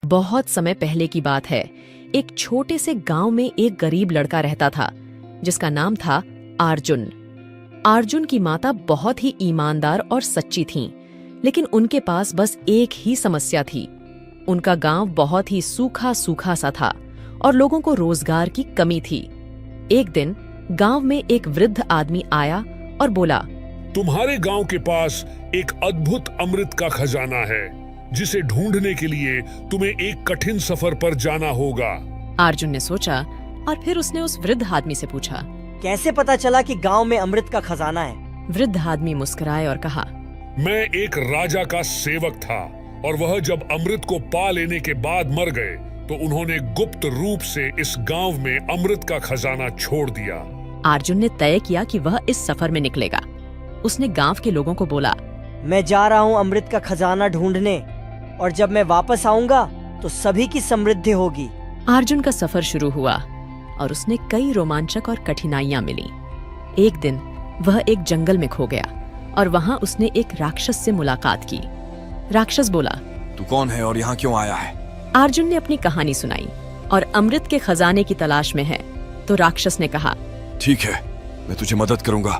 बहुत समय पहले की बात है। एक छोटे से गांव में एक गरीब लड़का रहता था जिसका नाम था अर्जुन। अर्जुन की माता बहुत ही ईमानदार और सच्ची थीं, लेकिन उनके पास बस एक ही समस्या थी। उनका गांव बहुत ही सूखा सूखा सा था और लोगों को रोजगार की कमी थी। एक दिन गांव में एक वृद्ध आदमी आया और बोला, तुम्हारे गांव के पास एक अद्भुत अमृत का खजाना है जिसे ढूंढने के लिए तुम्हें एक कठिन सफर पर जाना होगा। अर्जुन ने सोचा और फिर उसने उस वृद्ध आदमी से पूछा, कैसे पता चला कि गांव में अमृत का खजाना है? वृद्ध आदमी मुस्कुराए और कहा, मैं एक राजा का सेवक था और वह जब अमृत को पा लेने के बाद मर गए तो उन्होंने गुप्त रूप से इस गांव में अमृत का खजाना छोड़ दिया। अर्जुन ने तय किया कि वह इस सफर में निकलेगा। उसने गांव के लोगों को बोला, मैं जा रहा हूँ अमृत का खजाना ढूंढने, और जब मैं वापस आऊंगा तो सभी की समृद्धि होगी। अर्जुन का सफर शुरू हुआ और उसने कई रोमांचक और कठिनाइयां मिली। एक दिन वह एक जंगल में खो गया और वहां उसने एक राक्षस से मुलाकात की। राक्षस बोला, तू कौन है और यहाँ क्यों आया है? अर्जुन ने अपनी कहानी सुनाई और अमृत के खजाने की तलाश में है। तो राक्षस ने कहा, ठीक है, मैं तुझे मदद करूंगा,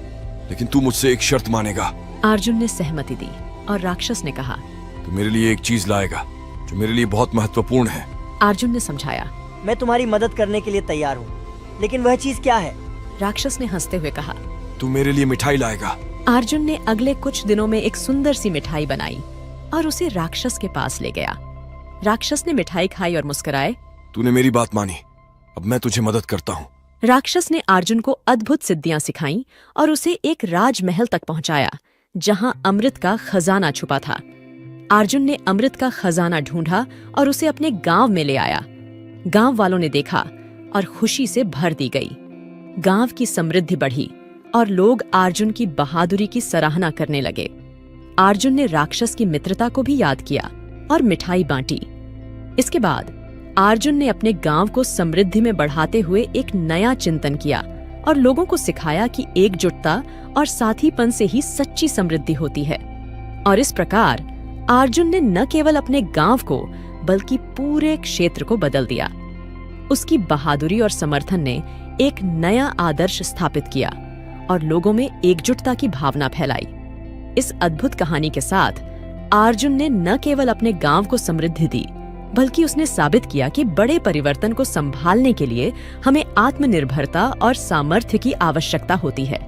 लेकिन तू मुझसे एक शर्त मानेगा। अर्जुन ने सहमति दी और राक्षस ने कहा, तू मेरे लिए एक चीज लाएगा जो मेरे लिए बहुत महत्वपूर्ण है। अर्जुन ने समझाया, मैं तुम्हारी मदद करने के लिए तैयार हूँ, लेकिन वह चीज क्या है? राक्षस ने हंसते हुए कहा, तू मेरे लिए मिठाई लाएगा। अर्जुन ने अगले कुछ दिनों में एक सुंदर सी मिठाई बनाई और उसे राक्षस के पास ले गया। राक्षस ने मिठाई खाई और मुस्कुराए। तूने मेरी बात मानी, अब मैं तुझे मदद करता हूँ। राक्षस ने अर्जुन को अद्भुत सिद्धियां सिखाईं और उसे एक राजमहल तक पहुंचाया जहां अमृत का खजाना छुपा था। अर्जुन ने अमृत का खजाना ढूंढा और उसे अपने गांव में ले आया। गांव वालों ने देखा और खुशी से भर दी गई। गांव की समृद्धि बढ़ी और लोग अर्जुन की बहादुरी की सराहना करने लगे। अर्जुन ने राक्षस की मित्रता को भी याद किया और मिठाई बांटी। इसके बाद अर्जुन ने अपने गांव को समृद्धि में बढ़ाते हुए एक नया चिंतन किया और लोगों को सिखाया कि एकजुटता और साथीपन से ही सच्ची समृद्धि होती है। और इस प्रकार अर्जुन ने न केवल अपने गांव को बल्कि पूरे क्षेत्र को बदल दिया। उसकी बहादुरी और समर्थन ने एक नया आदर्श स्थापित किया और लोगों में एकजुटता की भावना फैलाई। इस अद्भुत कहानी के साथ अर्जुन ने न केवल अपने गांव को समृद्धि दी, बल्कि उसने साबित किया कि बड़े परिवर्तन को संभालने के लिए हमें आत्मनिर्भरता और सामर्थ्य की आवश्यकता होती है।